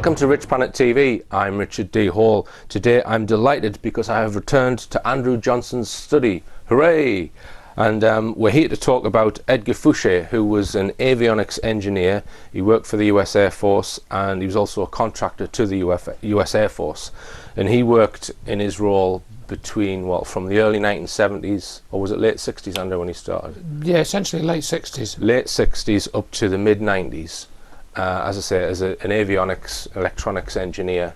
Welcome to Richplanet TV. I'm Richard D. Hall. Today I'm delighted because I have returned to Andrew Johnson's study. Hooray! And we're here to talk about Edgar Fouche, who was an avionics engineer. He worked for the US Air Force and he was also a contractor to the US Air Force. And he worked in his role between, well, from the early 1970s, or was it late 60s, Andrew, when he started? Yeah, essentially late 60s. Late 60s up to the mid 90s. As I say, as an avionics electronics engineer,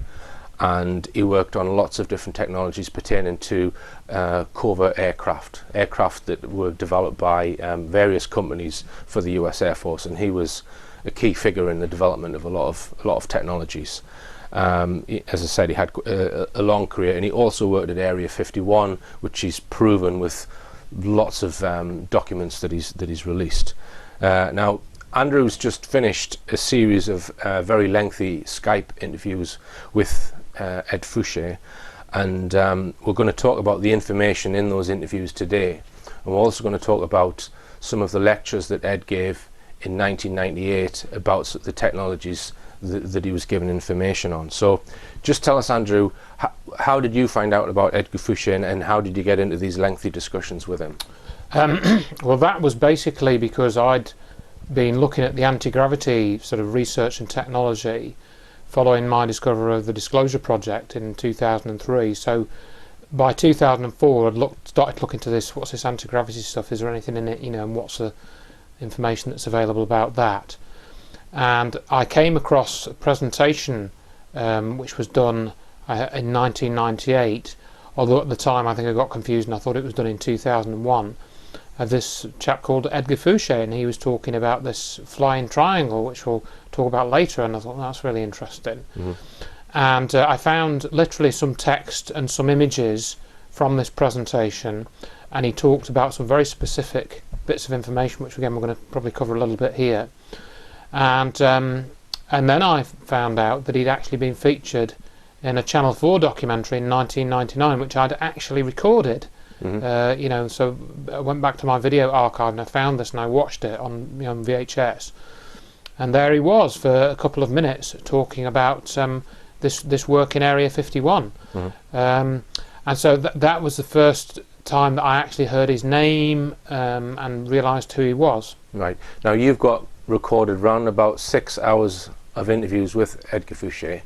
and he worked on lots of different technologies pertaining to covert aircraft that were developed by various companies for the US Air Force, and he was a key figure in the development of a lot of technologies. As I said, he had a long career, and he also worked at Area 51, which he's proven with lots of documents that he's released. Now, Andrew's just finished a series of very lengthy Skype interviews with Ed Fouche, and we're going to talk about the information in those interviews today. And we're also going to talk about some of the lectures that Ed gave in 1998 about the technologies that he was given information on. So just tell us, Andrew, how did you find out about Edgar Fouche, and how did you get into these lengthy discussions with him? Well, that was basically because I'd been looking at the anti-gravity sort of research and technology following my discovery of the Disclosure Project in 2003. So by 2004 I'd started looking to this, what's this anti-gravity stuff, is there anything in it, you know, and what's the information that's available about that. And I came across a presentation which was done in 1998, although at the time I think I got confused and I thought it was done in 2001. This chap called Edgar Fouche, and he was talking about this flying triangle, which we'll talk about later, and I thought, that's really interesting. Mm-hmm. And I found literally some text and some images from this presentation, and he talked about some very specific bits of information, which again we're going to probably cover a little bit here. And then I found out that he'd actually been featured in a Channel 4 documentary in 1999, which I'd actually recorded. Mm-hmm. You know, so I went back to my video archive and I found this and I watched it on VHS, and there he was for a couple of minutes talking about this work in Area 51. Mm-hmm. And so that was the first time that I actually heard his name and realised who he was. Right. Now you've got recorded round about 6 hours of interviews with Edgar Fouche.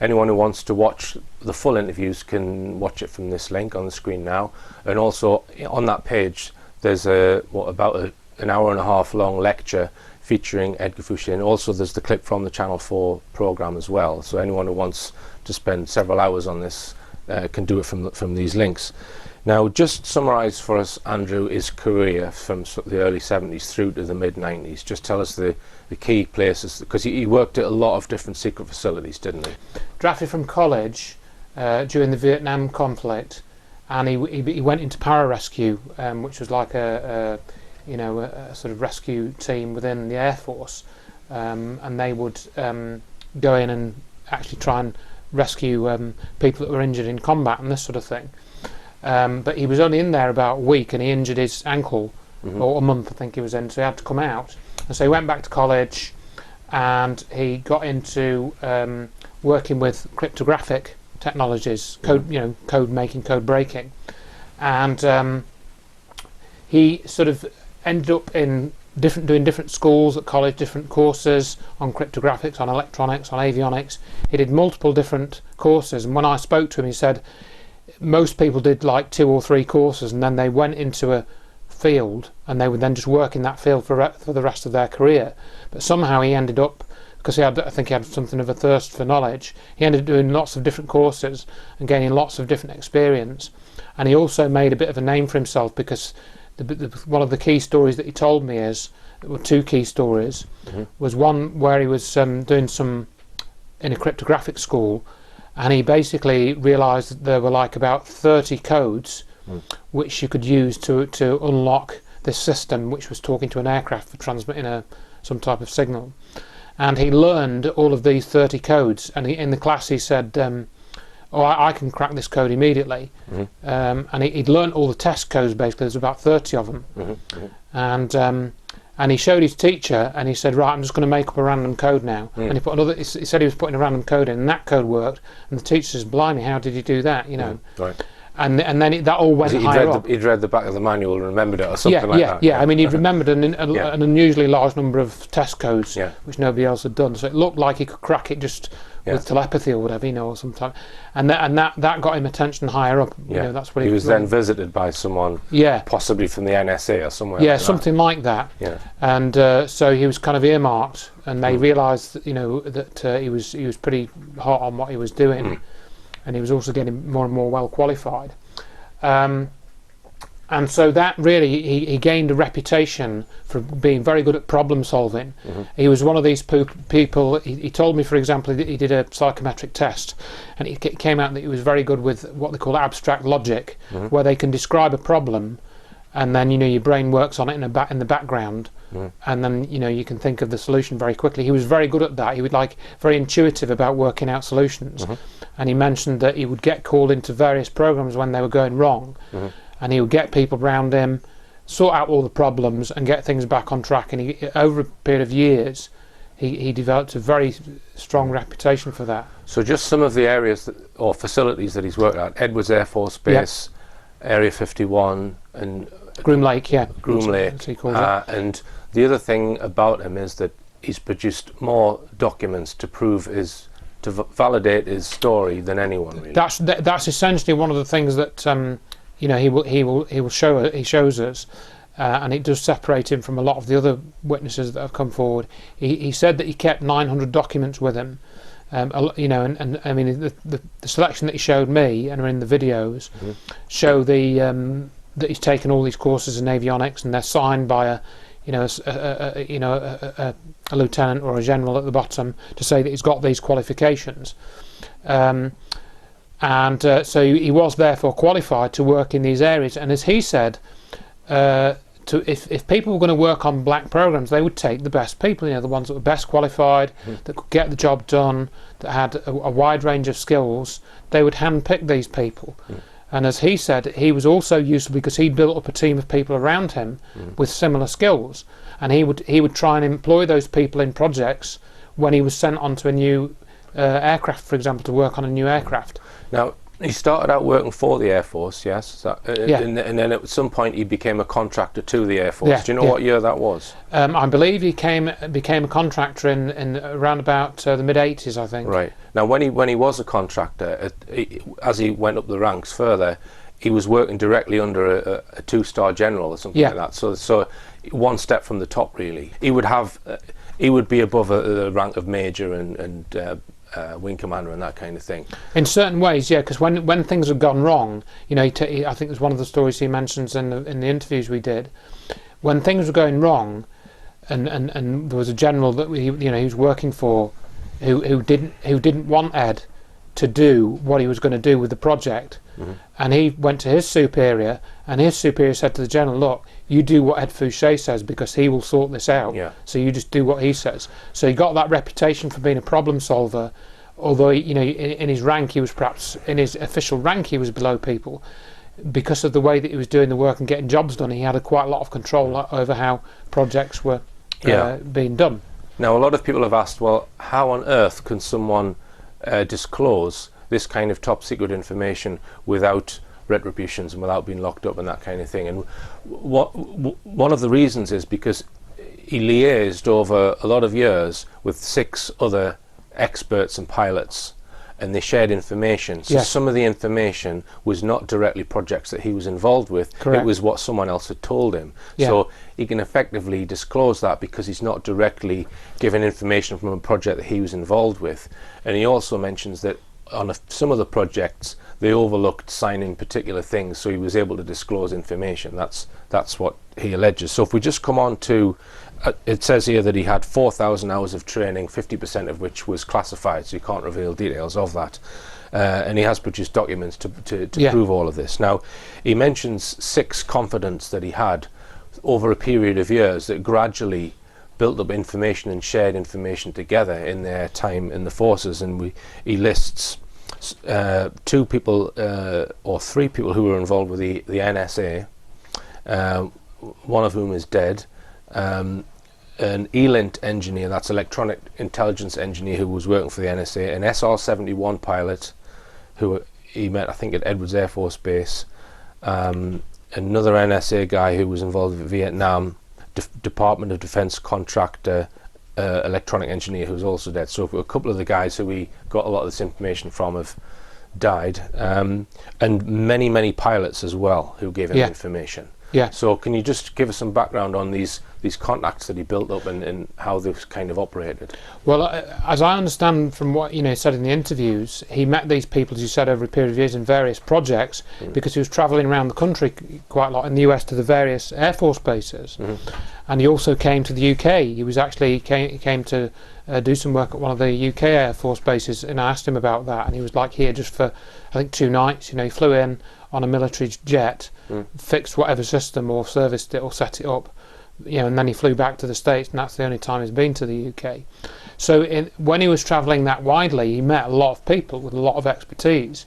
Anyone who wants to watch the full interviews can watch it from this link on the screen now, and also on that page there's about an hour and a half long lecture featuring Edgar Fouche, and also there's the clip from the Channel 4 program as well. So anyone who wants to spend several hours on this can do it from these links. Now, just summarise for us, Andrew, his career from the early 70s through to the mid 90s. Just tell us the key places, because he worked at a lot of different secret facilities, didn't he? Drafted from college during the Vietnam conflict, and he went into pararescue, which was like a sort of rescue team within the Air Force, and they would go in and actually try and rescue people that were injured in combat and this sort of thing. But he was only in there about a week, and he injured his ankle, mm-hmm. or a month I think he was in, so he had to come out. And so he went back to college, and he got into working with cryptographic technologies, code making, code breaking, and he sort of ended up in doing different schools at college, different courses on cryptographics, on electronics, on avionics. He did multiple different courses, and when I spoke to him, he said most people did like 2 or 3 courses, and then they went into a field and they would then just work in that field for the rest of their career. But somehow he ended up, because I think he had something of a thirst for knowledge, he ended up doing lots of different courses and gaining lots of different experience. And he also made a bit of a name for himself, because one of the key stories that he told me is, there were 2 key stories. Mm-hmm. Was one where he was doing some in a cryptographic school, and he basically realised that there were like about 30 codes which you could use to unlock this system, which was talking to an aircraft for transmitting some type of signal. And he learned all of these 30 codes, and in the class he said, I can crack this code immediately. Mm-hmm. And he'd learned all the test codes. Basically there's about 30 of them. Mm-hmm. And And he showed his teacher, and he said, right, I'm just going to make up a random code now. And he put another. He said he was putting a random code in, and that code worked. And the teacher says, blimey, how did you do that? You know. Right. And then that all went higher up. He'd read the back of the manual and remembered it, or something like that. Yeah. I mean, he'd remembered an unusually large number of test codes, which nobody else had done. So it looked like he could crack it just with telepathy or whatever, you know, or something. And that got him attention higher up. You know, that's what he was then visited by someone, possibly from the NSA or somewhere. Yeah, something like that. Yeah. And so he was kind of earmarked, and they realised that, you know, that he was pretty hot on what he was doing. And he was also getting more and more well qualified. And so that really, he gained a reputation for being very good at problem solving. He was one of these people, he told me, for example, that he did a psychometric test, and it came out that he was very good with what they call abstract logic, where they can describe a problem, and then, you know, your brain works on it in the background, and then, you know, you can think of the solution very quickly. He was very good at that. He was very intuitive about working out solutions. And he mentioned that he would get called into various programs when they were going wrong, and he would get people around him, sort out all the problems, and get things back on track. And over a period of years, he developed a very strong reputation for that. So just some of the areas or facilities that he's worked at: Edwards Air Force Base, Area 51, and Groom Lake, Groom Lake. He calls it. And the other thing about him is that he's produced more documents to validate his story than anyone, really. That's essentially one of the things that you know, he shows us, and it does separate him from a lot of the other witnesses that have come forward. He said that he kept 900 documents with him, you know, and I mean the selection that he showed me and are in the videos show that he's taken all these courses in avionics, and they're signed by a lieutenant or a general at the bottom to say that he's got these qualifications. So he was therefore qualified to work in these areas. And as he said, if people were going to work on black programs, they would take the best people, you know, the ones that were best qualified, that could get the job done, that had a wide range of skills. They would handpick these people. And as he said, he was also useful because he built up a team of people around him with similar skills, and he would try and employ those people in projects when he was sent onto a new aircraft, for example, to work on a new aircraft. Now, he started out working for the Air Force, yes? And then at some point he became a contractor to the Air Force. Do you know what year that was? I believe he became a contractor in around about the mid-80s, I think. Right. Now, when he was a contractor, as he went up the ranks further, he was working directly under a two-star general or something like that. So one step from the top, really. He would be above the rank of major and wing commander and that kind of thing. In certain ways, yeah, because when things have gone wrong, you know, I think there's one of the stories he mentions in the interviews we did. When things were going wrong, and there was a general that he was working for, who didn't want Ed to do what he was going to do with the project, and he went to his superior, and his superior said to the general, "Look, you do what Ed Fouche says because he will sort this out. So you just do what he says." So he got that reputation for being a problem solver, although in his rank he was perhaps, in his official rank he was below people. Because of the way that he was doing the work and getting jobs done, he had quite a lot of control over how projects were being done. Now, a lot of people have asked, well, how on earth can someone disclose this kind of top secret information without retributions and without being locked up and that kind of thing? And one of the reasons is because he liaised over a lot of years with 6 other experts and pilots, and they shared information. So some of the information was not directly projects that he was involved with. Correct. It was what someone else had told him. So he can effectively disclose that because he's not directly given information from a project that he was involved with. And he also mentions that on some of the projects they overlooked signing particular things, so he was able to disclose information. That's what he alleges. So if we just come on to it says here that he had 4,000 hours of training, 50% of which was classified, so you can't reveal details of that. And he has produced documents to prove all of this. Now, he mentions 6 confidants that he had over a period of years that gradually built up information and shared information together in their time in the forces. And he lists 2 people or 3 people who were involved with the NSA, one of whom is dead. an ELINT engineer, that's electronic intelligence engineer, who was working for the NSA, an SR-71 pilot who he met, I think, at Edwards Air Force Base, another NSA guy who was involved with Vietnam, Department of Defense contractor, electronic engineer who was also dead. So a couple of the guys who we got a lot of this information from have died, and many pilots as well who gave him information. Yeah. So can you just give us some background on these contacts that he built up and how they've kind of operated? Well, as I understand from what he said in the interviews, he met these people, as you said, over a period of years in various projects, because he was travelling around the country quite a lot in the US to the various Air Force bases. And he also came to the UK. He was actually came to do some work at one of the UK Air Force bases, and I asked him about that, and he was like here just for, I think, 2 nights. He flew in on a military jet, fixed whatever system or serviced it or set it up, and then he flew back to the States, and that's the only time he's been to the UK. So when he was travelling that widely, he met a lot of people with a lot of expertise,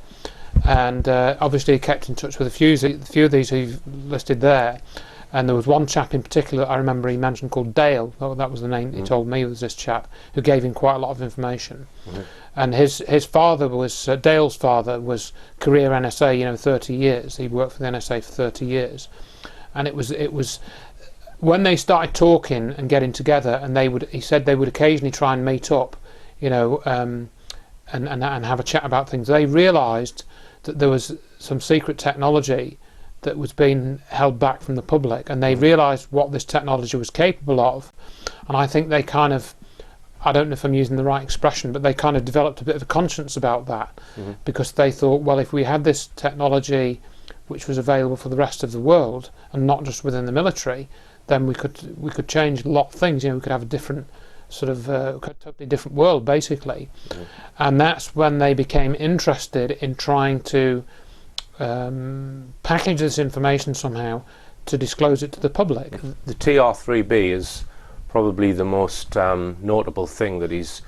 and obviously he kept in touch with a few of these who you've listed there. And there was one chap in particular that I remember he mentioned called Dale. That was the name he told me, was this chap, who gave him quite a lot of information. And his father was, Dale's father was career NSA, 30 years. He worked for the NSA for 30 years. And it was when they started talking and getting together, and he said they would occasionally try and meet up, and have a chat about things. They realised that there was some secret technology that was being held back from the public, and they realised what this technology was capable of. And I think they kind of, I don't know if I'm using the right expression, but they kind of developed a bit of a conscience about that, because they thought, well, if we had this technology which was available for the rest of the world and not just within the military, then we could change a lot of things. We could have a different sort of totally different world, basically. And that's when they became interested in trying to package this information somehow to disclose it to the public. The TR-3B is probably the most notable thing that he's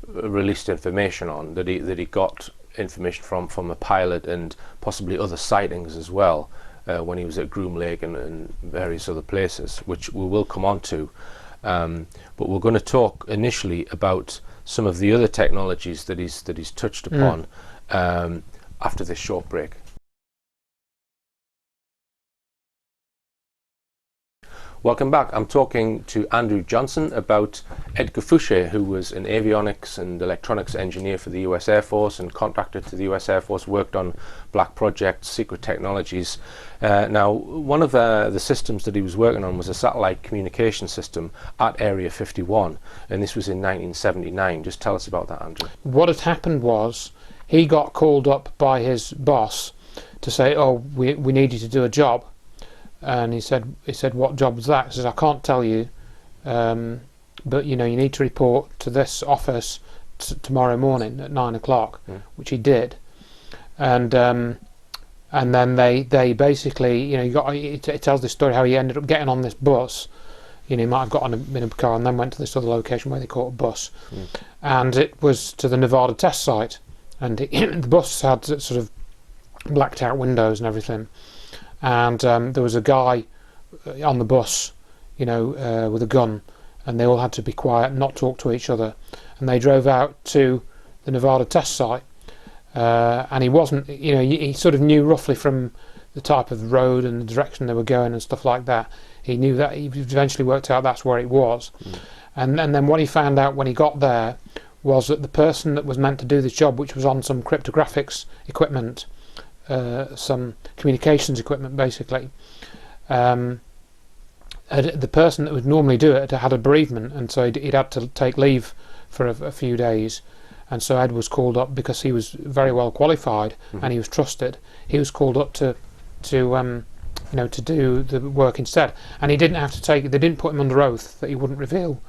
released information on, that he got information from a pilot and possibly other sightings as well, when he was at Groom Lake and various other places, which we will come on to. But we're going to talk initially about some of the other technologies that he's touched upon after this short break. Welcome back. I'm talking to Andrew Johnson about Edgar Fouche, who was an avionics and electronics engineer for the US Air Force and contracted to the US Air Force, worked on black projects, secret technologies. Now, one of the systems that he was working on was a satellite communication system at Area 51, and this was in 1979. Just tell us about that, Andrew. What had happened was he got called up by his boss to say, oh, we need you to do a job. And he said, what job was that? He says, I can't tell you, but you need to report to this office tomorrow morning at 9 o'clock, which he did. And then they basically, it tells this story how he ended up getting on this bus. He might have got on in a car and then went to this other location where they caught a bus, and it was to the Nevada test site. And the bus had sort of blacked out windows and everything. And there was a guy on the bus, with a gun, and they all had to be quiet and not talk to each other. And they drove out to the Nevada test site, and he wasn't, he sort of knew roughly from the type of road and the direction they were going and stuff like that. He knew that. He eventually worked out that's where it was. And then what he found out when he got there was that the person that was meant to do this job, which was on some cryptographics equipment, some communications equipment basically, the person that would normally do it had a bereavement, and so he'd had to take leave for a few days. And so Ed was called up because he was very well qualified and he was trusted. He was called up to do the work instead, and he didn't have to they didn't put him under oath that he wouldn't reveal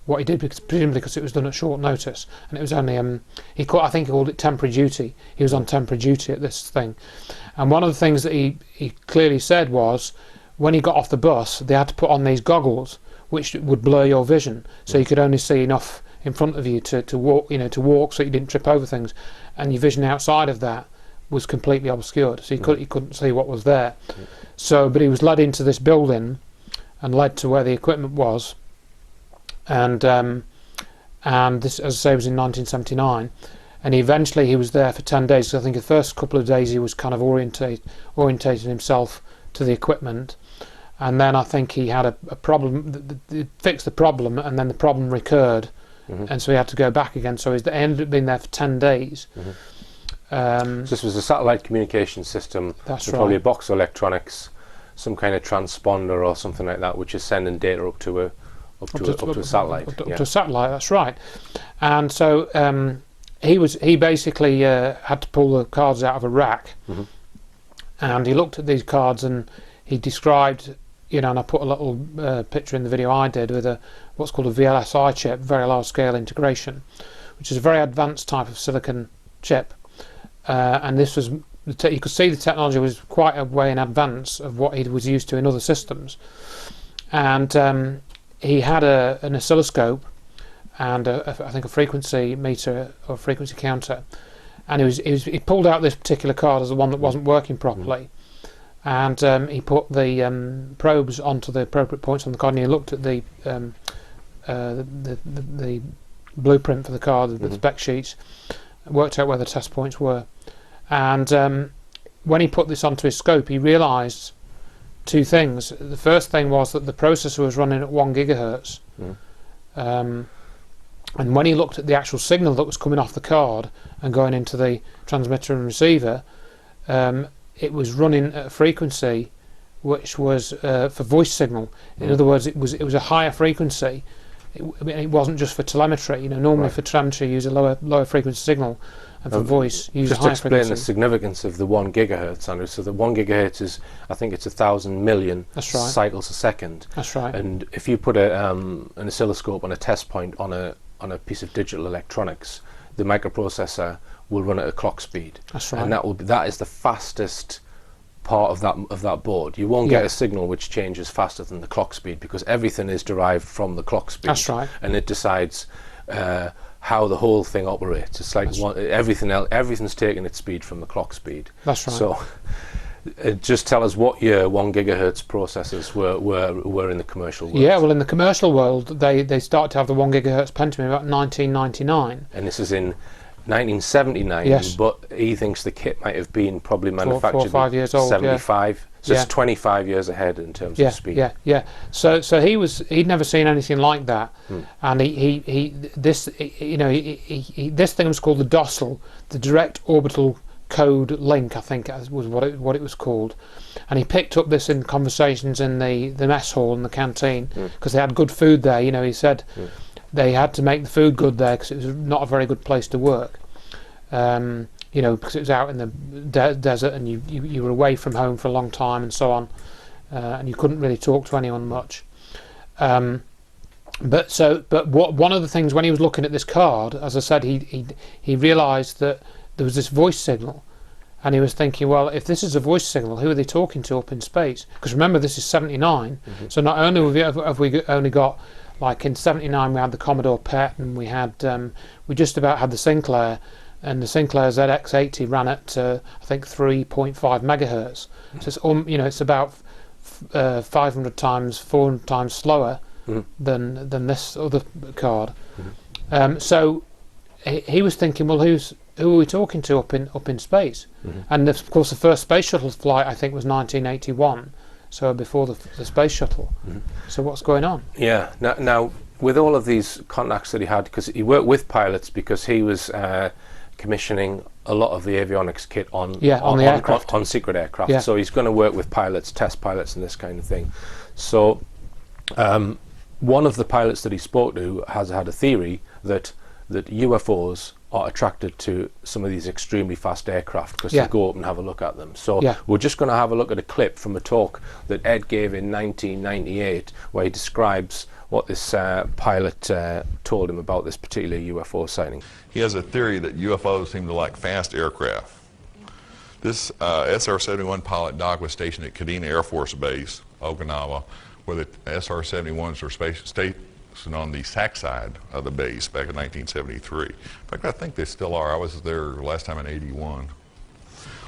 what he did, presumably because it was done at short notice, and it was only I think he called it temporary duty. He was on temporary duty at this thing. And one of the things that he clearly said was, when he got off the bus, they had to put on these goggles which would blur your vision, so you could only see enough in front of you to walk so you didn't trip over things, and your vision outside of that was completely obscured, so he couldn't see what was there. So, but he was led into this building, and led to where the equipment was. And this, as I say, was in 1979. And eventually he was there for 10 days. So I think the first couple of days he was kind of orientating himself to the equipment. And then I think he had a problem, fixed the problem, and then the problem recurred. And so he had to go back again. So he ended up being there for 10 days. So this was a satellite communication system. That's with right. Probably a box of electronics, some kind of transponder or something like that, which is sending data up to a satellite. Up to a satellite, that's right. And so he basically had to pull the cards out of a rack, and he looked at these cards and he described, and I put a little picture in the video I did with what's called a VLSI chip, very large scale integration, which is a very advanced type of silicon chip. And this was, you could see the technology was quite a way in advance of what he was used to in other systems. And he had an oscilloscope and I think a frequency meter or frequency counter, and he pulled out this particular card as the one that wasn't working properly, and he put the probes onto the appropriate points on the card, and he looked at the blueprint for the card, the spec sheets, worked out where the test points were, and when he put this onto his scope, he realised two things. The first thing was that the processor was running at 1 gigahertz. And when he looked at the actual signal that was coming off the card and going into the transmitter and receiver, it was running at a frequency which was for voice signal. In other words, it was a higher frequency. It wasn't just for telemetry. Normally for telemetry you use a lower frequency signal, and for voice you use a higher frequency. Just explain the significance of the 1 gigahertz, Andrew. So the 1 gigahertz is, I think it's 1,000 million cycles a second. That's right. And if you put an oscilloscope on a test point on a piece of digital electronics, the microprocessor will run at a clock speed. That's right. And that is the fastest part of that board. You won't get a signal which changes faster than the clock speed, because everything is derived from the clock speed. That's right. And it decides how the whole thing operates. It's like everything's taking its speed from the clock speed. That's right. So just tell us what year 1 gigahertz processors were in the commercial world. Yeah, well, in the commercial world, they started to have the 1 gigahertz Pentium about 1999. And this is in 1979. Yes. But he thinks the kit might have been probably manufactured 4 or 5 years old. 75. So it's 25 years ahead in terms of speed. Yeah. So he'd never seen anything like that, and this thing was called the DOSL, the Direct Orbital Code Link, I think was what it was called, and he picked up this in conversations in the mess hall and the canteen, because they had good food there. He said they had to make the food good there because it was not a very good place to work. Because it was out in the desert, and you were away from home for a long time and so on, and you couldn't really talk to anyone much. But one of the things when he was looking at this card, as I said, he realised that there was this voice signal, and he was thinking, well, if this is a voice signal, who are they talking to up in space? Because remember, this is 79, so not only have we only got, like in 79 we had the Commodore PET, and we just about had the Sinclair. And the Sinclair ZX80 ran at I think 3.5 megahertz. So it's about 500 times, 400 times slower than this other card. So he was thinking, well, who are we talking to up in space? And of course, the first space shuttle flight I think was 1981, so before the space shuttle. So what's going on? Yeah. Now with all of these contacts that he had, because he worked with pilots, because he was commissioning a lot of the avionics kit on the aircraft, on secret aircraft. Yeah. So he's going to work with pilots, test pilots, and this kind of thing. So one of the pilots that he spoke to has had a theory that UFOs are attracted to some of these extremely fast aircraft because they go up and have a look at them. So we're just going to have a look at a clip from a talk that Ed gave in 1998, where he describes what this pilot told him about this particular UFO sighting. He has a theory that UFOs seem to like fast aircraft. This SR-71 pilot, Doc, was stationed at Kadena Air Force Base, Okinawa, where the SR-71s were stationed on the SAC side of the base back in 1973. In fact, I think they still are. I was there last time in '81.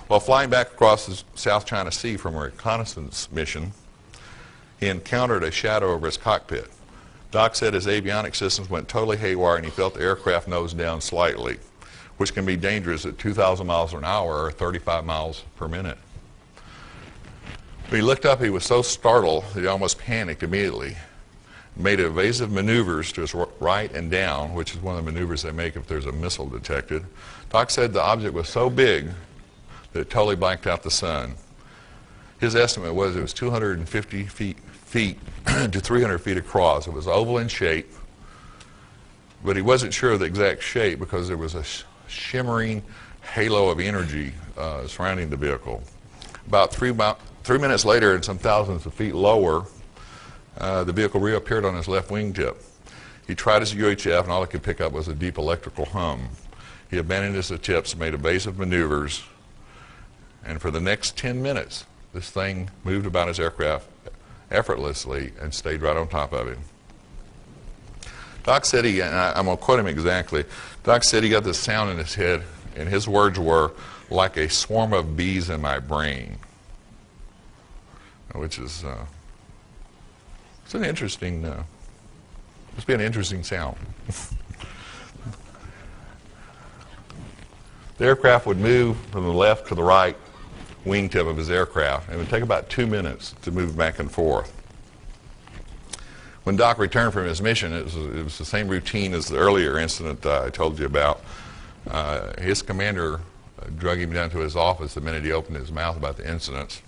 While flying back across the South China Sea from a reconnaissance mission, he encountered a shadow over his cockpit. Doc said his avionics systems went totally haywire and he felt the aircraft nose down slightly, which can be dangerous at 2,000 miles an hour or 35 miles per minute. When he looked up, he was so startled that he almost panicked immediately. Made evasive maneuvers to his right and down, which is one of the maneuvers they make if there's a missile detected. Doc said the object was so big that it totally blanked out the sun. His estimate was it was 250 feet to 300 feet across. It was oval in shape, but he wasn't sure of the exact shape because there was a shimmering halo of energy surrounding the vehicle. About 3 minutes later, and some thousands of feet lower, the vehicle reappeared on his left wingtip. He tried his UHF, and all he could pick up was a deep electrical hum. He abandoned his attempts, made evasive maneuvers, and for the next 10 minutes, this thing moved about his aircraft effortlessly and stayed right on top of him. Doc said he, and I'm going to quote him exactly, Doc said he got this sound in his head, and his words were, like a swarm of bees in my brain, which is, it's an interesting, must be an interesting sound. The aircraft would move from the left to the right wingtip of his aircraft, and it would take about 2 minutes to move back and forth. When Doc returned from his mission, it was the same routine as the earlier incident I told you about. His commander drug him down to his office the minute he opened his mouth about the incidents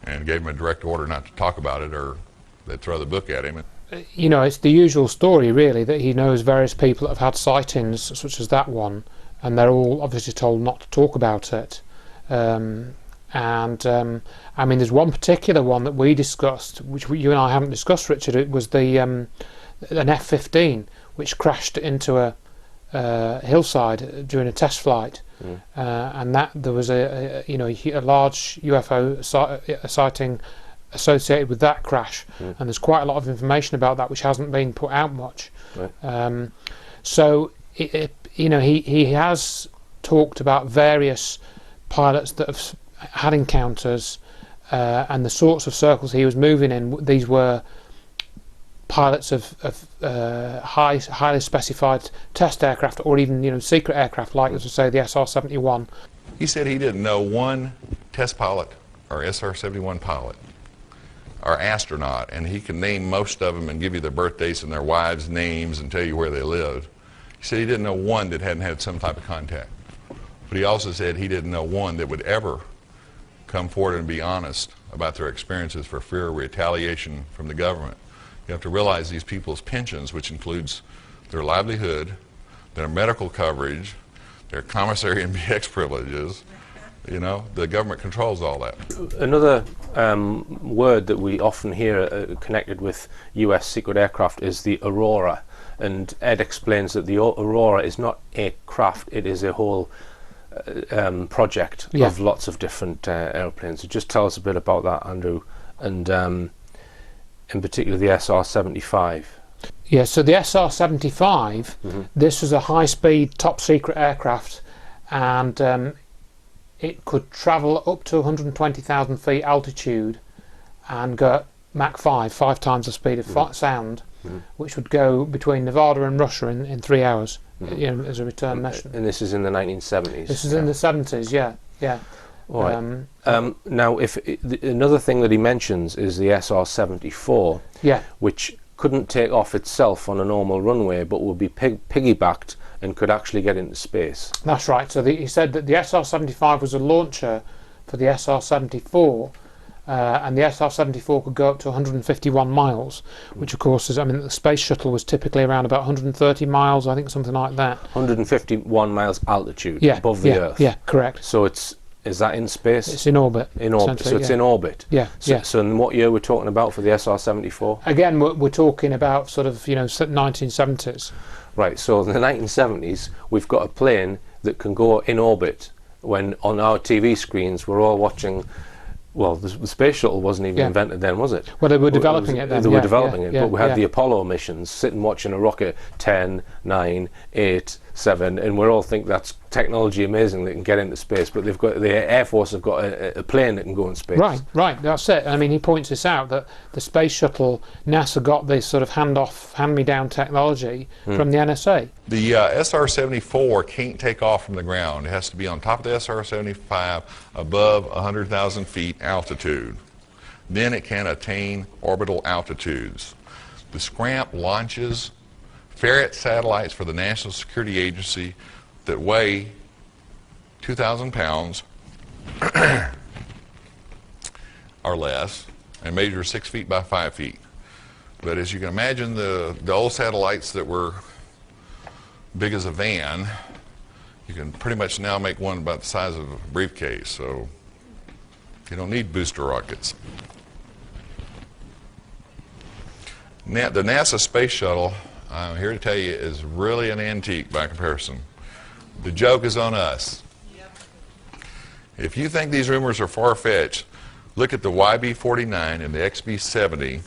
and gave him a direct order not to talk about it or they'd throw the book at him. You know, it's the usual story really, that he knows various people that have had sightings such as that one, and they're all obviously told not to talk about it. I mean, there's one particular one that we discussed, which you and I haven't discussed, Richard. It was an F-15 which crashed into a hillside during a test flight, and that there was a large UFO sighting associated with that crash, and there's quite a lot of information about that which hasn't been put out much. Right. So he has talked about various pilots that have had encounters, and the sorts of circles he was moving in. These were pilots of highly specified test aircraft, or even secret aircraft, like as I say the SR-71. He said he didn't know one test pilot or SR-71 pilot or astronaut, and he can name most of them and give you their birthdays and their wives' names and tell you where they lived. He said he didn't know one that hadn't had some type of contact. But he also said he didn't know one that would ever come forward and be honest about their experiences for fear of retaliation from the government. You have to realize these people's pensions, which includes their livelihood, their medical coverage, their commissary and BX privileges, the government controls all that. Another word that we often hear connected with US secret aircraft is the Aurora. And Ed explains that the Aurora is not a craft, it is a whole project of lots of different airplanes. So just tell us a bit about that, Andrew, and in particular the SR-75. Yeah, so the SR-75, this was a high-speed, top-secret aircraft, and it could travel up to 120,000 feet altitude and go Mach 5 times the speed of sound, which would go between Nevada and Russia in 3 hours, as a return mission. And this is in the 1970s? This is in the 70s, yeah. All right. Now, another thing that he mentions is the SR-74, which couldn't take off itself on a normal runway, but would be piggybacked and could actually get into space. That's right. So he said that the SR-75 was a launcher for the SR-74, and the SR-74 could go up to 151 miles, which of course is, the space shuttle was typically around about 130 miles, I think, something like that. 151 miles altitude above the Earth. Yeah, correct. So is that in space? It's in orbit. In orbit. So it's in orbit. Yeah. So in what year we're talking about for the SR-74? Again, we're talking about sort of 1970s. Right. So in the 1970s, we've got a plane that can go in orbit. When on our TV screens we're all watching. Well, the space shuttle wasn't even invented then, was it? Well, they were developing it then. They were developing it, but we had the Apollo missions, sitting watching a rocket 10, 9, 8, 7, and we all think that's technology amazing that can get into space, but they've got, the Air Force have got a plane that can go in space. Right, that's it. I mean, he points this out, that the space shuttle, NASA got this sort of hand-me-down technology from the NSA. The SR-74 can't take off from the ground. It has to be on top of the SR-75 above 100,000 feet altitude. Then it can attain orbital altitudes. The SCRAMP launches ferret satellites for the National Security Agency that weigh 2,000 pounds or less and measure 6 feet by 5 feet. But as you can imagine, the old satellites that were big as a van, you can pretty much now make one about the size of a briefcase, so you don't need booster rockets. The NASA Space Shuttle, I'm here to tell you, is really an antique by comparison. The joke is on us. If you think these rumors are far-fetched, look at the YB-49 and the XB-70,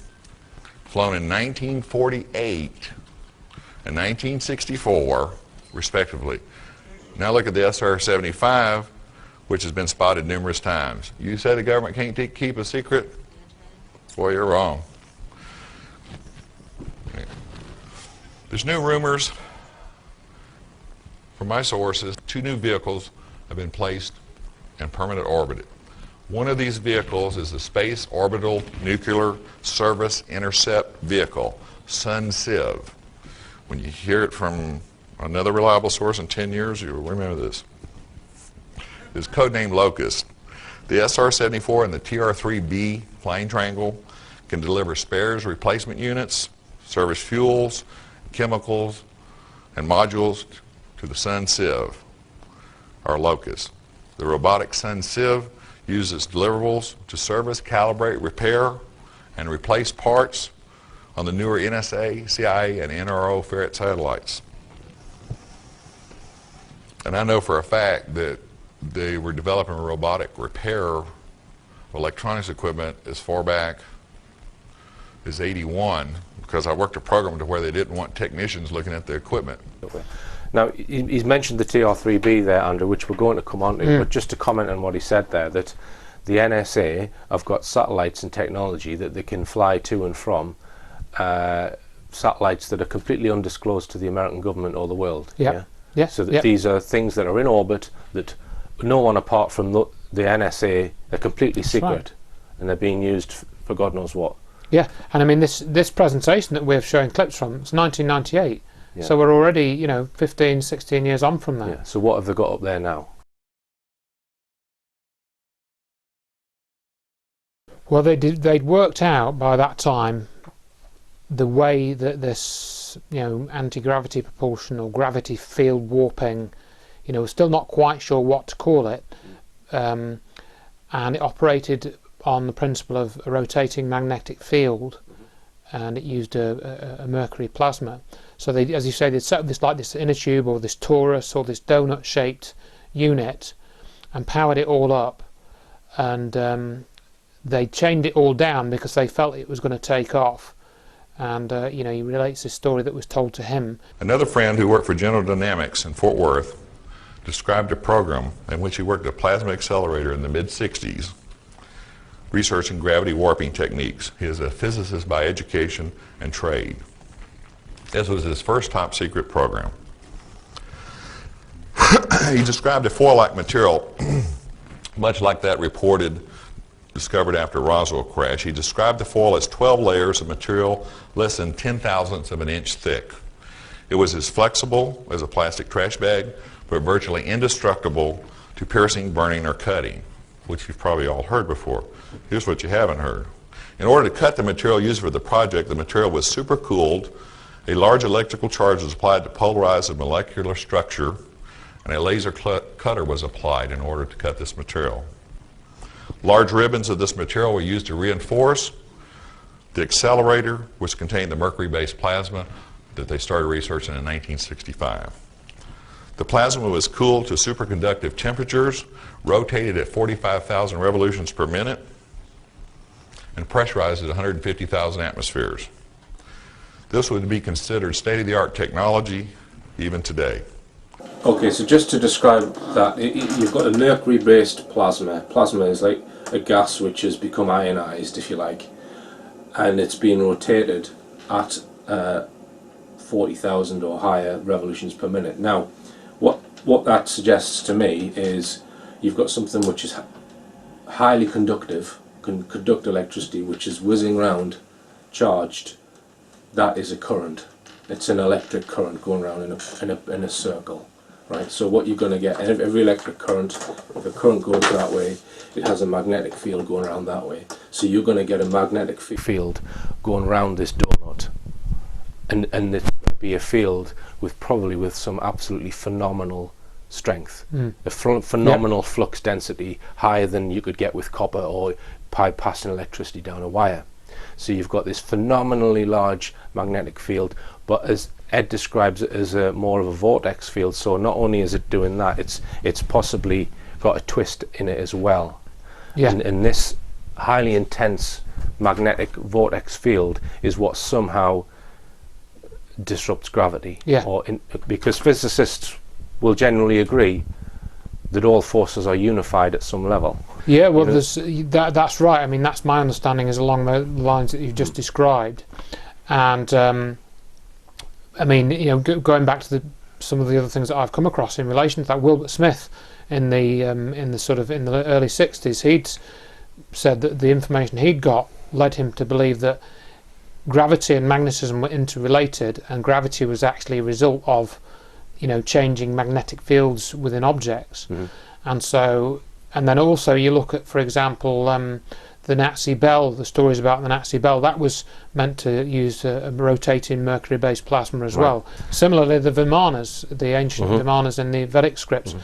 flown in 1948 and 1964, respectively. Now look at the SR-75, which has been spotted numerous times. You say the government can't keep a secret? Boy, you're wrong. There's new rumors from my sources. 2 new vehicles have been placed in permanent orbit. One of these vehicles is the Space Orbital Nuclear Service Intercept Vehicle, SUNCIV. When you hear it from another reliable source in 10 years, you'll remember this. It's codenamed Locust. The SR-74 and the TR-3B flying triangle can deliver spares, replacement units, service fuels, chemicals, and modules to the SUNCIV, or Locust. The robotic SUNCIV uses deliverables to service, calibrate, repair, and replace parts on the newer NSA, CIA, and NRO ferret satellites. And I know for a fact that they were developing robotic repair of electronics equipment as far back as '81, because I worked a program to where they didn't want technicians looking at the equipment. Now, he's mentioned the TR-3B there, Andrew, which we're going to come on to, but just to comment on what he said there, that the NSA have got satellites and technology that they can fly to and from, satellites that are completely undisclosed to the American government or the world. Yeah. So that these are things that are in orbit that no one apart from the NSA, they're completely secret, right. And they're being used for God knows what. Yeah, and I mean this presentation that we're showing clips from, it's 1998. Yeah. So we're already, 15, 16 years on from that. Yeah. So what have they got up there now? Well, they'd worked out by that time the way that this, anti-gravity propulsion or gravity field warping, we're still not quite sure what to call it, and it operated on the principle of a rotating magnetic field, and it used a mercury plasma. So they, as you say, they'd set up this inner tube or this torus or this donut-shaped unit and powered it all up, and they chained it all down because they felt it was going to take off. And he relates this story that was told to him. Another friend who worked for General Dynamics in Fort Worth described a program in which he worked at a plasma accelerator in the mid-60s, researching gravity warping techniques. He is a physicist by education and trade. This was his first top secret program. He described a foil-like material, much like that discovered after Roswell crash. He described the foil as 12 layers of material less than 10,000ths of an inch thick. It was as flexible as a plastic trash bag, but virtually indestructible to piercing, burning, or cutting, which you've probably all heard before. Here's what you haven't heard. In order to cut the material used for the project, the material was supercooled, a large electrical charge was applied to polarize the molecular structure, and a laser cutter was applied in order to cut this material. Large ribbons of this material were used to reinforce the accelerator, which contained the mercury-based plasma that they started researching in 1965. The plasma was cooled to superconductive temperatures, rotated at 45,000 revolutions per minute, and pressurized at 150,000 atmospheres. This would be considered state-of-the-art technology even today. Okay, so just to describe that, you've got a mercury-based plasma. Plasma is like a gas which has become ionized, if you like, and it's being rotated at 40,000 or higher revolutions per minute. Now, what that suggests to me is you've got something which is highly conductive, can conduct electricity, which is whizzing round, charged. That is a current. It's an electric current going around in a circle, right? So what you're going to get, every electric current, if a current goes that way, it has a magnetic field going around that way. So you're going to get a magnetic field going around this donut, and it's going to be a field with probably some absolutely phenomenal strength, a phenomenal flux density, higher than you could get with copper or passing electricity down a wire. So you've got this phenomenally large magnetic field, but as Ed describes it as more of a vortex field, so not only is it doing that, it's possibly got a twist in it as well. Yeah. And this highly intense magnetic vortex field is what somehow disrupts gravity. Yeah. Because physicists will generally agree that all forces are unified at some level. Yeah, well, that's right. I mean, that's my understanding, is along the lines that you've just described. And I mean, going back to some of the other things that I've come across in relation to that, Wilbert Smith in the early 60s, he'd said that the information he'd got led him to believe that gravity and magnetism were interrelated, and gravity was actually a result of changing magnetic fields within objects. And then also you look at, for example, the Nazi bell, the stories about the Nazi bell, that was meant to use a rotating mercury-based plasma as well. Similarly, the Vimanas, the ancient Vimanas in the Vedic scripts,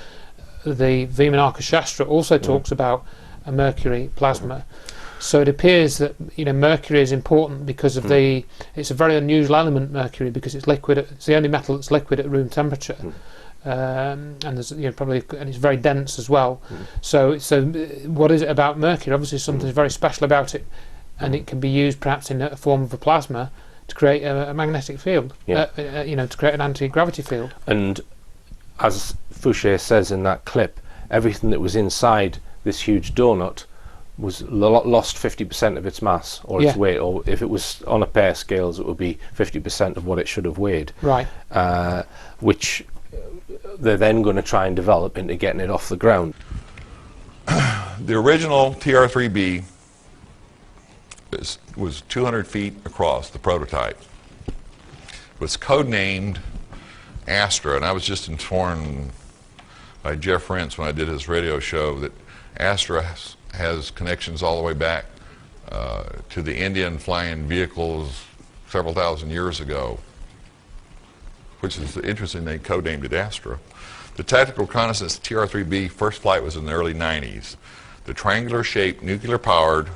the Vimanaka Shastra also talks about a mercury plasma. So it appears that mercury is important because of it's a very unusual element, mercury, because it's liquid. It's the only metal that's liquid at room temperature, and there's and it's very dense as well. So what is it about mercury? Obviously, something very special about it, and it can be used perhaps in a form of a plasma to create a magnetic field. To create an anti-gravity field. And as Fouche says in that clip, everything that was inside this huge donut was lost 50% of its mass or its weight, or if it was on a pair of scales, it would be 50% of what it should have weighed. Right. Which they're then going to try and develop into getting it off the ground. The original TR-3B was 200 feet across, the prototype. It was codenamed Astra, and I was just informed by Jeff Rentz when I did his radio show that Astra has connections all the way back to the Indian flying vehicles several thousand years ago, which is interesting. They codenamed it Astra. The tactical reconnaissance TR-3B first flight was in the early 90s. The triangular-shaped, nuclear-powered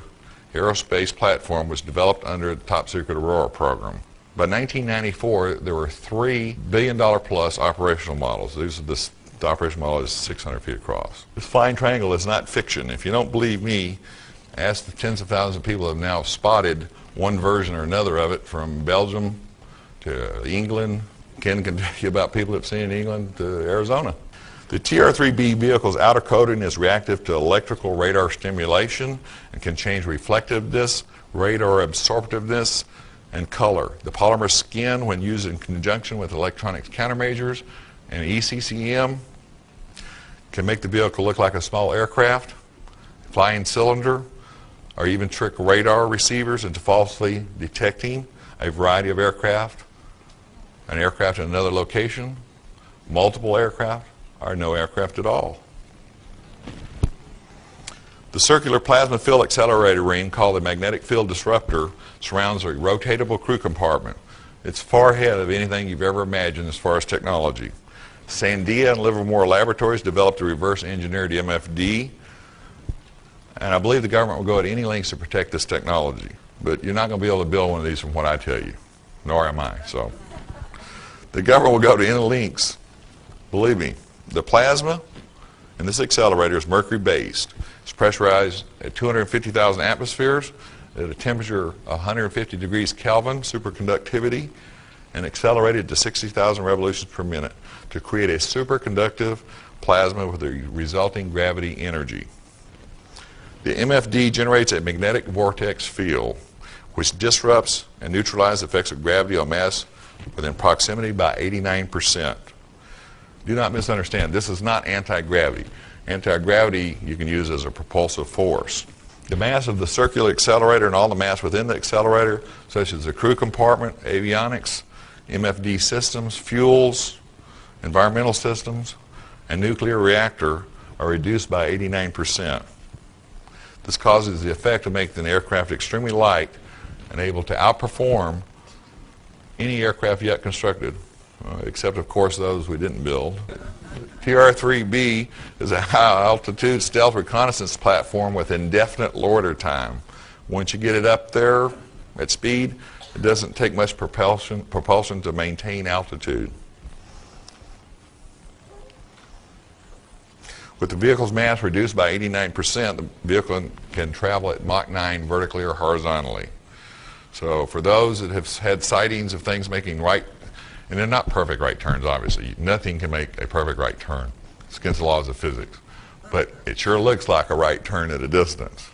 aerospace platform was developed under the top-secret Aurora program. By 1994, there were $3 billion-plus operational models. The operational model is 600 feet across. This flying triangle is not fiction. If you don't believe me, ask the tens of thousands of people who have now spotted one version or another of it, from Belgium to England. Ken can tell you about people that have seen it in England to Arizona. The TR-3B vehicle's outer coating is reactive to electrical radar stimulation and can change reflectiveness, radar absorptiveness, and color. The polymer skin, when used in conjunction with electronics countermeasures and ECCM, can make the vehicle look like a small aircraft, flying cylinder, or even trick radar receivers into falsely detecting a variety of aircraft, an aircraft in another location, multiple aircraft, or no aircraft at all. The circular plasma field accelerator ring, called the magnetic field disruptor, surrounds a rotatable crew compartment. It's far ahead of anything you've ever imagined as far as technology. Sandia and Livermore Laboratories developed a reverse-engineered MFD, and I believe the government will go at any lengths to protect this technology. But you're not going to be able to build one of these from what I tell you, nor am I. So the government will go to any lengths. Believe me, the plasma in this accelerator is mercury-based. It's pressurized at 250,000 atmospheres at a temperature of 150 degrees Kelvin, superconductivity, and accelerated to 60,000 revolutions per minute. to create a superconductive plasma with the resulting gravity energy. The MFD generates a magnetic vortex field which disrupts and neutralizes the effects of gravity on mass within proximity by 89%. Do not misunderstand, this is not anti-gravity. Anti-gravity you can use as a propulsive force. The mass of the circular accelerator and all the mass within the accelerator, such as the crew compartment, avionics, MFD systems, fuels, environmental systems, and nuclear reactor, are reduced by 89%. This causes the effect of making the aircraft extremely light and able to outperform any aircraft yet constructed, except of course those we didn't build. TR-3B is a high-altitude stealth reconnaissance platform with indefinite loiter time. Once you get it up there at speed, it doesn't take much propulsion to maintain altitude. With the vehicle's mass reduced by 89%, the vehicle can travel at Mach 9 vertically or horizontally. So for those that have had sightings of things making right, and they're not perfect right turns, obviously. Nothing can make a perfect right turn. It's against the laws of physics. But it sure looks like a right turn at a distance.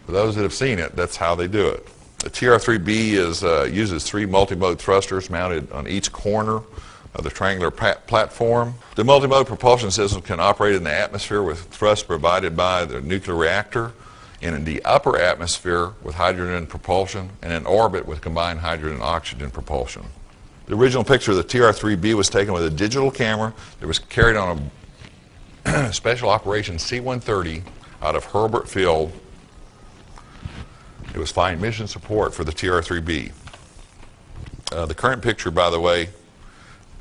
For those that have seen it, that's how they do it. The TR-3B uses 3 multimode thrusters mounted on each corner of the triangular platform. The multimode propulsion system can operate in the atmosphere with thrust provided by the nuclear reactor, and in the upper atmosphere with hydrogen propulsion, and in orbit with combined hydrogen and oxygen propulsion. The original picture of the TR-3B was taken with a digital camera that was carried on a special operation C-130 out of Hurlburt Field. It was flying mission support for the TR-3B. The current picture, by the way,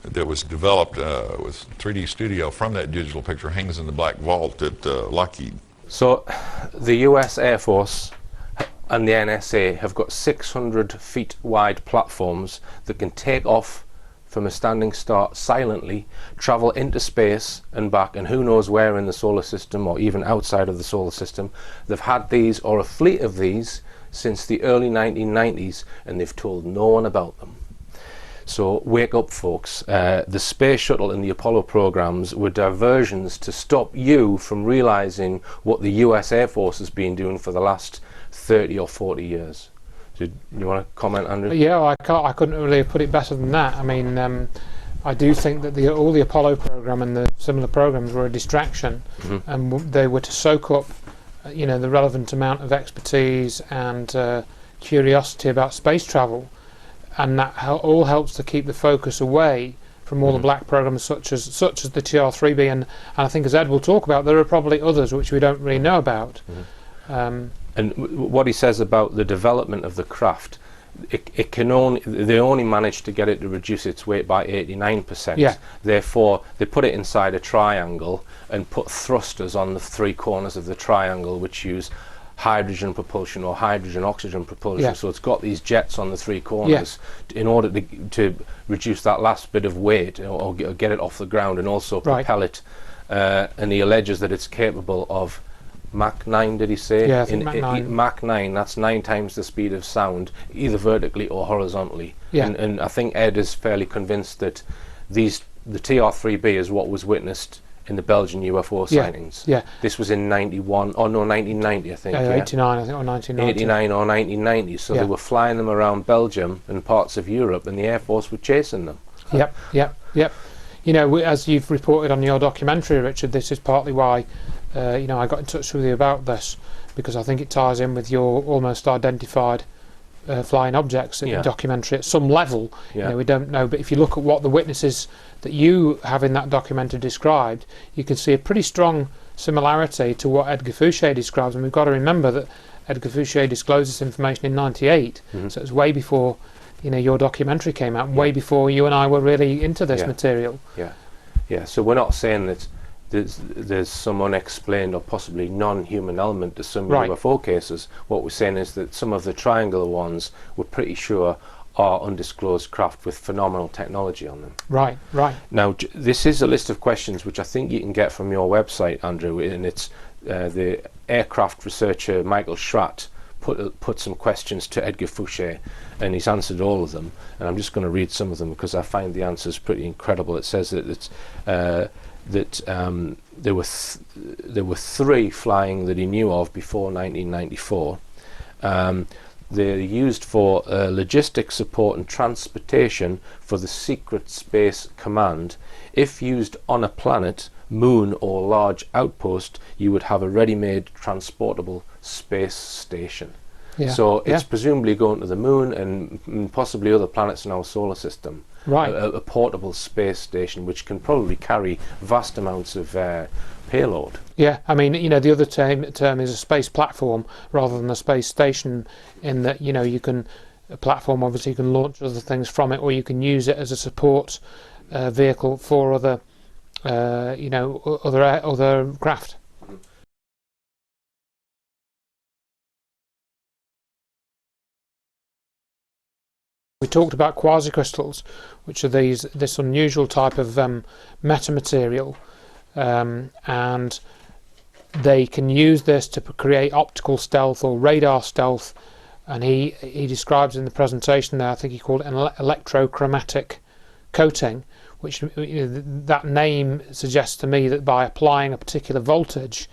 that was developed with 3D Studio from that digital picture hangs in the Black Vault at Lockheed. So the US Air Force and the NSA have got 600 feet wide platforms that can take off from a standing start silently, travel into space and back, and who knows where in the solar system or even outside of the solar system. They've had these, or a fleet of these, since the early 1990s, and they've told no one about them. So wake up, folks. The space shuttle and the Apollo programs were diversions to stop you from realizing what the US Air Force has been doing for the last 30 or 40 years. So you want to comment, Andrew? Yeah, I couldn't really have put it better than that. I mean, I do think that all the Apollo program and the similar programs were a distraction, and they were to soak up, the relevant amount of expertise and curiosity about space travel, and that all helps to keep the focus away from all the black programs such as the TR-3B, and I think, as Ed will talk about, there are probably others which we don't really know about. And what he says about the development of the craft, they only managed to get it to reduce its weight by 89%. Yeah. Therefore, they put it inside a triangle and put thrusters on the 3 corners of the triangle, which use hydrogen propulsion or hydrogen-oxygen propulsion. Yeah. So it's got these jets on the 3 corners in order to reduce that last bit of weight or get it off the ground, and also propel it. And he alleges that it's capable of Mach 9, did he say? Yeah, I think Mach 9. Mach 9, that's 9 times the speed of sound, either vertically or horizontally. Yeah. And I think Ed is fairly convinced that the TR-3B is what was witnessed in the Belgian UFO sightings. Yeah. This was in 1990, I think. 89, I think, or 1990. 89 or 1990. So they were flying them around Belgium and parts of Europe, and the Air Force were chasing them. Yep. As you've reported on your documentary, Richard, this is partly why I got in touch with you about this, because I think it ties in with your almost identified flying objects in the documentary at some level. We don't know, but if you look at what the witnesses that you have in that documentary described, you can see a pretty strong similarity to what Edgar Fouche describes. And we've got to remember that Edgar Fouche disclosed this information in '98, so it was way before your documentary came out, way before you and I were really into this material. So we're not saying that there's some unexplained or possibly non-human element to some UFO cases. What we're saying is that some of the triangular ones, we're pretty sure, are undisclosed craft with phenomenal technology on them. Right. Now, this is a list of questions which I think you can get from your website, Andrew, and it's the aircraft researcher Michael Schratt put some questions to Edgar Fouche, and he's answered all of them. And I'm just going to read some of them because I find the answers pretty incredible. It says that there were 3 flying that he knew of before 1994. They're used for logistics support and transportation for the Secret Space Command. If used on a planet, moon or large outpost, you would have a ready-made transportable space station. Yeah. So it's presumably going to the moon and possibly other planets in our solar system. Right. A portable space station which can probably carry vast amounts of payload. Yeah, I mean, you know, the other term is a space platform rather than a space station, in that, you know, you can, a platform, obviously you can launch other things from it, or you can use it as a support vehicle for other, you know, other craft. We talked about quasicrystals, which are this unusual type of metamaterial, and they can use this to create optical stealth or radar stealth. And he describes in the presentation there, I think he called it an electrochromatic coating, which, that name suggests to me that by applying a particular voltage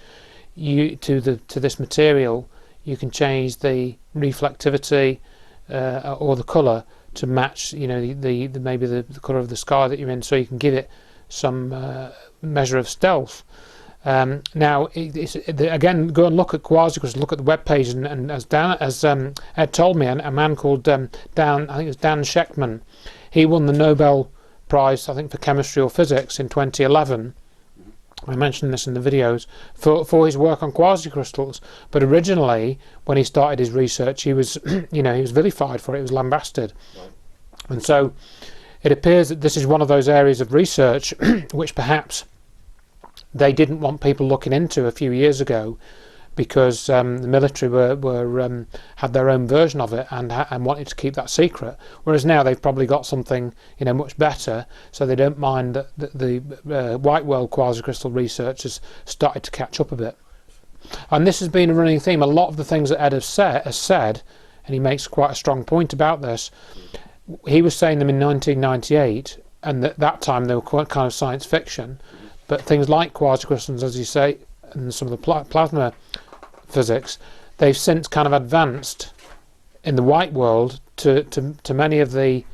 to this material, you can change the reflectivity or the colour to match, you know, maybe the colour of the sky that you're in, so you can give it some measure of stealth. Now, again, go and look at quasicrystals, look at the web page, and as Ed told me, a man called Dan, I think it was Dan Sheckman, he won the Nobel Prize, I think, for chemistry or physics in 2011. I mentioned this in the videos, for his work on quasicrystals. But originally, when he started his research, he was, you know, he was vilified for it. He was lambasted, and so it appears that this is one of those areas of research which perhaps they didn't want people looking into a few years ago, because the military had their own version of it and wanted to keep that secret. Whereas now they've probably got something, you know, much better, so they don't mind that the white world quasicrystal research has started to catch up a bit. And this has been a running theme. A lot of the things that Ed has said, and he makes quite a strong point about this. He was saying them in 1998, and at that time they were quite kind of science fiction. But things like quasicrystals, as you say, and some of the plasma physics, they've since kind of advanced in the white world to many of the,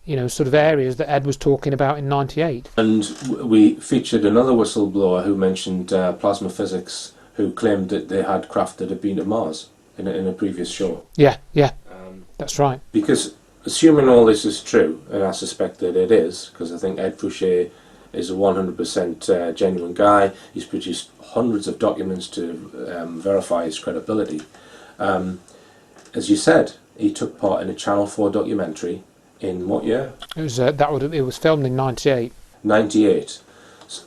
you know, sort of areas that Ed was talking about in '98. And we featured another whistleblower who mentioned plasma physics, who claimed that they had craft that had been to Mars in a previous show. Yeah, that's right. Because assuming all this is true, and I suspect that it is, because I think Ed Fouche is a 100% genuine guy. He's produced hundreds of documents to verify his credibility. As you said, he took part in a Channel 4 documentary in what year? It was filmed in '98. 98.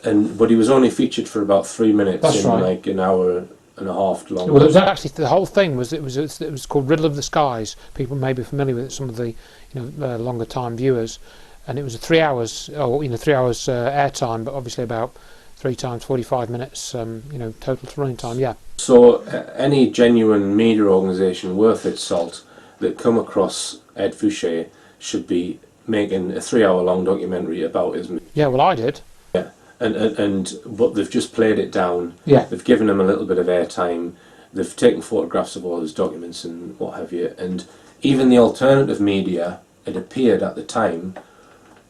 But he was only featured for about 3 minutes. That's right. Like an hour and a half long. Well, it was actually, the whole thing was it was called Riddle of the Skies. People may be familiar with it, some of the, you know, longer time viewers. And it was 3 hours, or, you know, 3 hours airtime, but obviously about 3 times 45 minutes, you know, total running time. Yeah. So any genuine media organisation worth its salt that come across Ed Fouche should be making a 3 hour long documentary about his. Yeah, well, I did. Yeah, but they've just played it down. Yeah. They've given him a little bit of airtime. They've taken photographs of all his documents and what have you. And even the alternative media, it appeared at the time,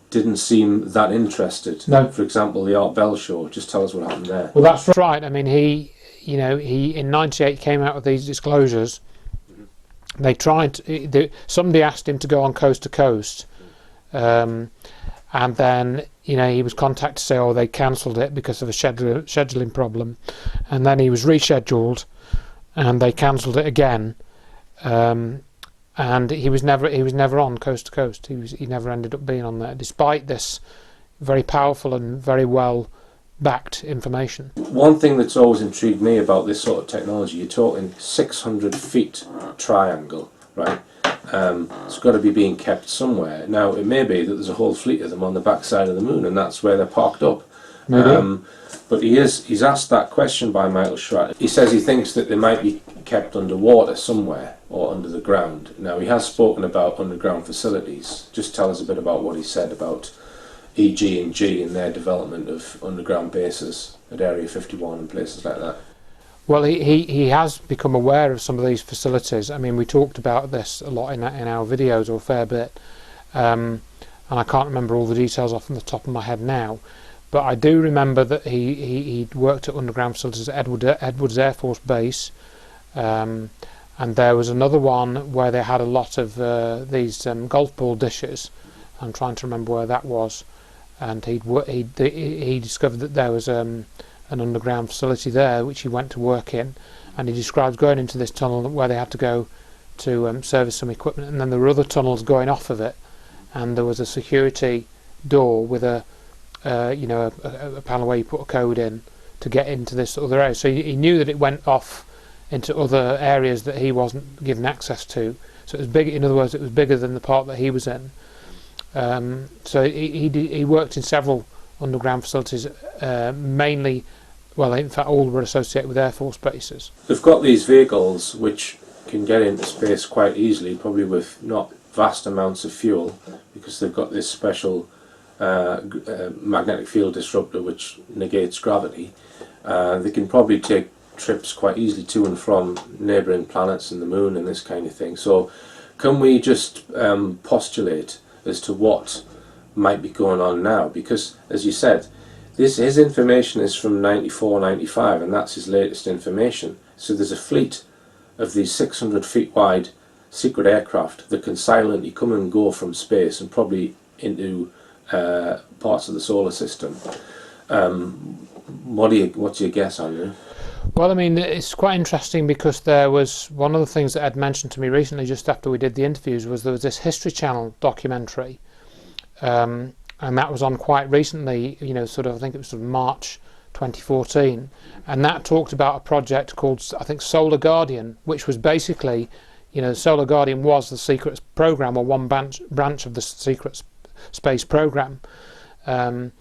didn't seem that interested. No. For example, the Art Bell show. Just tell us what happened there. Well, that's right. I mean, he in '98 came out with these disclosures. They tried. Somebody asked him to go on Coast to Coast, and then, you know, he was contacted to say, oh, they cancelled it because of a scheduling problem, and then he was rescheduled, and they cancelled it again. And he was never on Coast to Coast. He never ended up being on there, despite this very powerful and very well backed information. One thing that's always intrigued me about this sort of technology, you're talking 600 feet triangle, right? It's got to be being kept somewhere. Now, it may be that there's a whole fleet of them on the backside of the moon, and that's where they're parked up. Maybe. But he's asked that question by Michael Schratt. He says he thinks that they might be kept underwater somewhere or under the ground. Now, he has spoken about underground facilities. Just tell us a bit about what he said about EG&G and their development of underground bases at Area 51 and places like that. Well, he has become aware of some of these facilities. I mean, we talked about this a lot in our videos, or a fair bit, and I can't remember all the details off the top of my head now, but I do remember that he worked at underground facilities at Edwards Air Force Base, and there was another one where they had a lot of these golf ball dishes. I'm trying to remember where that was, and he discovered that there was an underground facility there which he went to work in, and he describes going into this tunnel where they had to go to service some equipment, and then there were other tunnels going off of it, and there was a security door with a panel where you put a code in to get into this other area. So he knew that it went off into other areas that he wasn't given access to. So it was big. In other words, it was bigger than the part that he was in. So he worked in several underground facilities, mainly, well, in fact, all were associated with Air Force bases. They've got these vehicles which can get into space quite easily, probably with not vast amounts of fuel, because they've got this special magnetic field disruptor which negates gravity. They can probably take trips quite easily to and from neighbouring planets and the moon and this kind of thing. So can we just postulate as to what might be going on now? Because, as you said, his information is from 94, 95, and that's his latest information. So there's a fleet of these 600 feet wide secret aircraft that can silently come and go from space and probably into parts of the solar system. What's your guess, Andrew? Well, I mean, it's quite interesting because there was one of the things that Ed mentioned to me recently, just after we did the interviews, was there was this History Channel documentary, and that was on quite recently. I think it was sort of March 2014, and that talked about a project called, I think, Solar Guardian, which was basically, Solar Guardian was the secret program, or one branch of the secret space program, and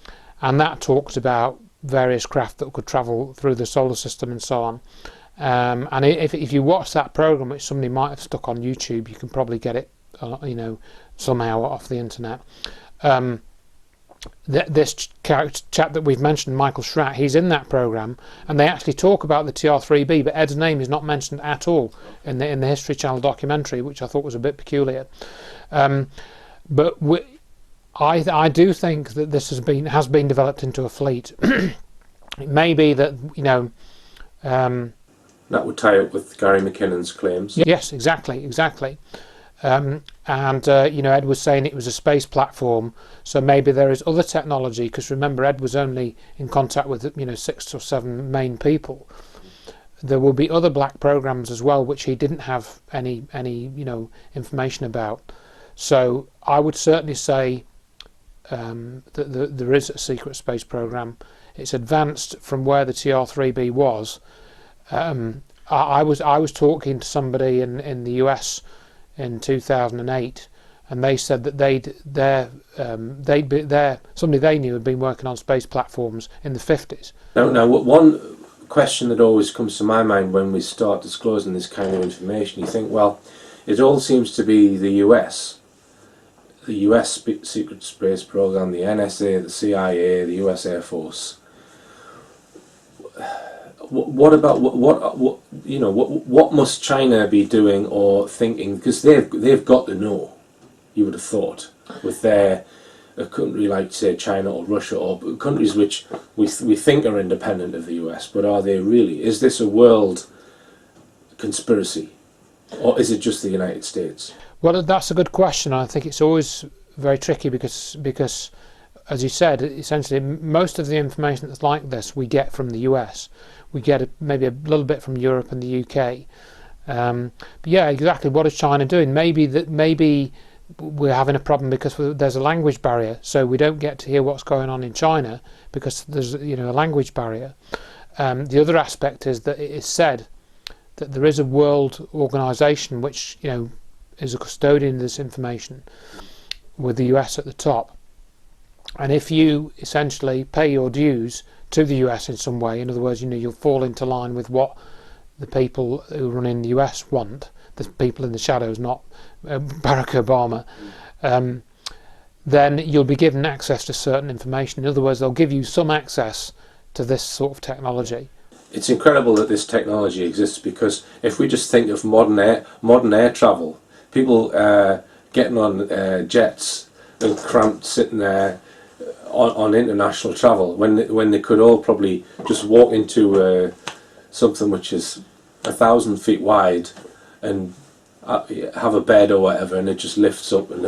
that talked about various craft that could travel through the solar system and so on. And if you watch that program, which somebody might have stuck on YouTube, you can probably get it, somehow off the internet. This chap that we've mentioned, Michael Schratt, he's in that program, and they actually talk about the TR-3B, but Ed's name is not mentioned at all in the History Channel documentary, which I thought was a bit peculiar. But I do think that this has been developed into a fleet. It may be that that would tie up with Gary McKinnon's claims. Yes, exactly. Ed was saying it was a space platform, so maybe there is other technology. Because remember, Ed was only in contact with 6 or 7 main people. There will be other black programs as well, which he didn't have any information about. So I would certainly say that there is a secret space program. It's advanced from where the TR-3B was. I was talking to somebody in the US in 2008, and they said that somebody they knew had been working on space platforms in the 50s. Now, one question that always comes to my mind when we start disclosing this kind of information, you think, well, it all seems to be the US secret space program, the NSA, the CIA, the US Air Force. What about what must China be doing or thinking? Because they've got to know. You would have thought, with a country like, say, China or Russia, or countries which we think are independent of the US, but are they really? Is this a world conspiracy, or is it just the United States? Well, that's a good question. I think it's always very tricky because, as you said, essentially most of the information that's like this we get from the US. We get maybe a little bit from Europe and the UK. But yeah, exactly. What is China doing? Maybe we're having a problem because there's a language barrier, so we don't get to hear what's going on in China because there's a language barrier. The other aspect is that it is said that there is a world organisation which is a custodian of this information, with the US at the top. And if you essentially pay your dues to the US in some way, in other words, you'll fall into line with what the people who run in the US want, the people in the shadows, not Barack Obama, then you'll be given access to certain information. In other words, they'll give you some access to this sort of technology. It's incredible that this technology exists, because if we just think of modern air travel, people getting on jets and cramped sitting there on international travel, when they could all probably just walk into something which is 1,000 feet wide and have a bed or whatever, and it just lifts up, and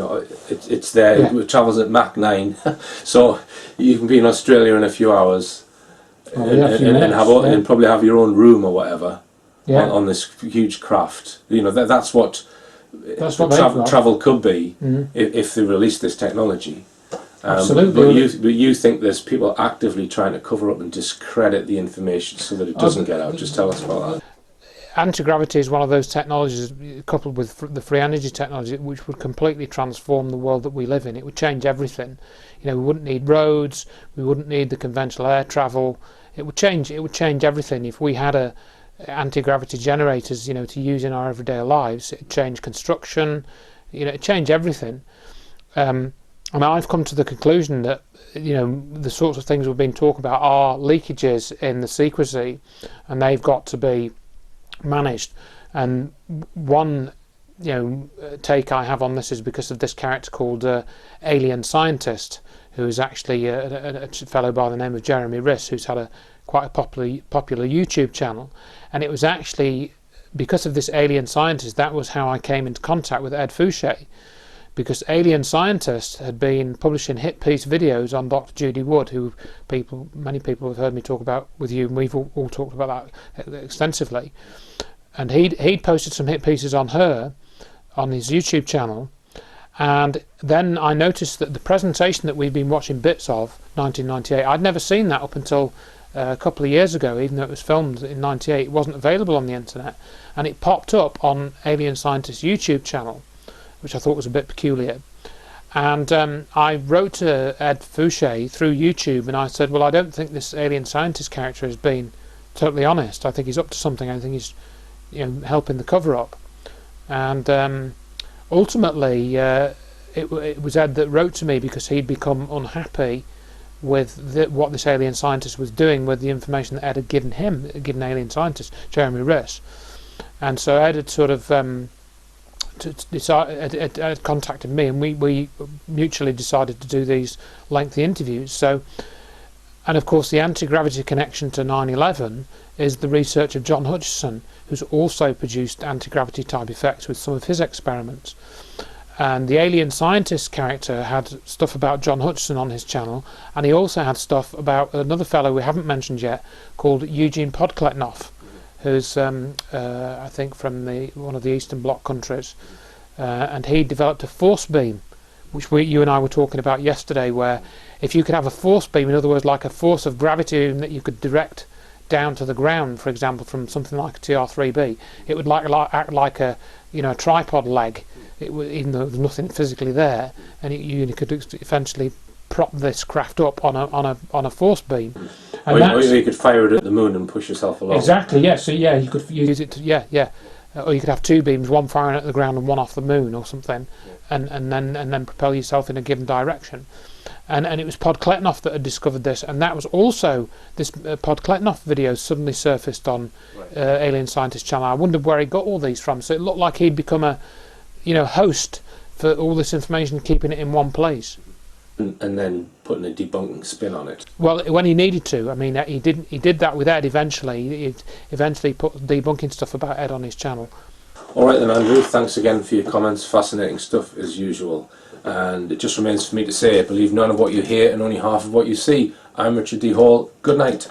it's there. Yeah. It travels at Mach 9, so you can be in Australia in a few hours, and probably have your own room or whatever on this huge craft. That's what travel could be if they release this technology. Absolutely. But you think there's people actively trying to cover up and discredit the information so that it doesn't get out. Just tell us about that. Anti-gravity is one of those technologies, coupled with the free energy technology, which would completely transform the world that we live in. It would change everything. We wouldn't need roads, we wouldn't need the conventional air travel. It would change everything if we had anti-gravity generators, to use in our everyday lives. It'd change construction, it'd change everything. And I've come to the conclusion that the sorts of things we've been talking about are leakages in the secrecy, and they've got to be managed. And one take I have on this is because of this character called Alien Scientist, who is actually a fellow by the name of Jeremy Riss, who's had quite a popular YouTube channel. And it was actually because of this Alien Scientist that was how I came into contact with Ed Fouche, because Alien Scientist had been publishing hit piece videos on Dr. Judy Wood, who many people have heard me talk about with you, and we've all talked about that extensively. And he'd posted some hit pieces on her on his YouTube channel, and then I noticed that the presentation that we've been watching bits of, 1998, I'd never seen that up until a couple of years ago. Even though it was filmed in 98, it wasn't available on the internet, and it popped up on Alien Scientist's YouTube channel, which I thought was a bit peculiar. And I wrote to Ed Fouche through YouTube, and I said, well, I don't think this Alien Scientist character has been totally honest. I think he's up to something. I think he's helping the cover-up. And ultimately, it was Ed that wrote to me, because he'd become unhappy with what this Alien Scientist was doing with the information that Ed had given Alien Scientist, Jeremy Riss. And so Ed had sort of Ed contacted me, and we mutually decided to do these lengthy interviews. And of course the anti-gravity connection to 9/11 is the research of John Hutchison, who's also produced anti-gravity type effects with some of his experiments. And the Alien Scientist character had stuff about John Hutchison on his channel, and he also had stuff about another fellow we haven't mentioned yet called Eugene Podkletnov, who's I think from one of the Eastern Bloc countries, and he developed a force beam, which you and I were talking about yesterday, where if you could have a force beam, in other words like a force of gravity that you could direct down to the ground, for example from something like a TR-3B, it would act like a tripod leg, even though there's nothing physically there, and you could eventually prop this craft up on a force beam. And or you could fire it at the moon and push yourself along. Exactly, yeah. So yeah, you could use it to or you could have two beams, one firing at the ground and one off the moon or something, and then propel yourself in a given direction. And it was Podkletnov that had discovered this, and that was also this Podkletnov video suddenly surfaced on Alien Scientist channel. I wondered where he got all these from. So it looked like he'd become a host for all this information, keeping it in one place. And then putting a debunking spin on it. Well, when he needed to. I mean, he did that with Ed eventually. He eventually put debunking stuff about Ed on his channel. All right then, Andrew, thanks again for your comments. Fascinating stuff as usual. And it just remains for me to say, believe none of what you hear and only half of what you see. I'm Richard D. Hall. Good night.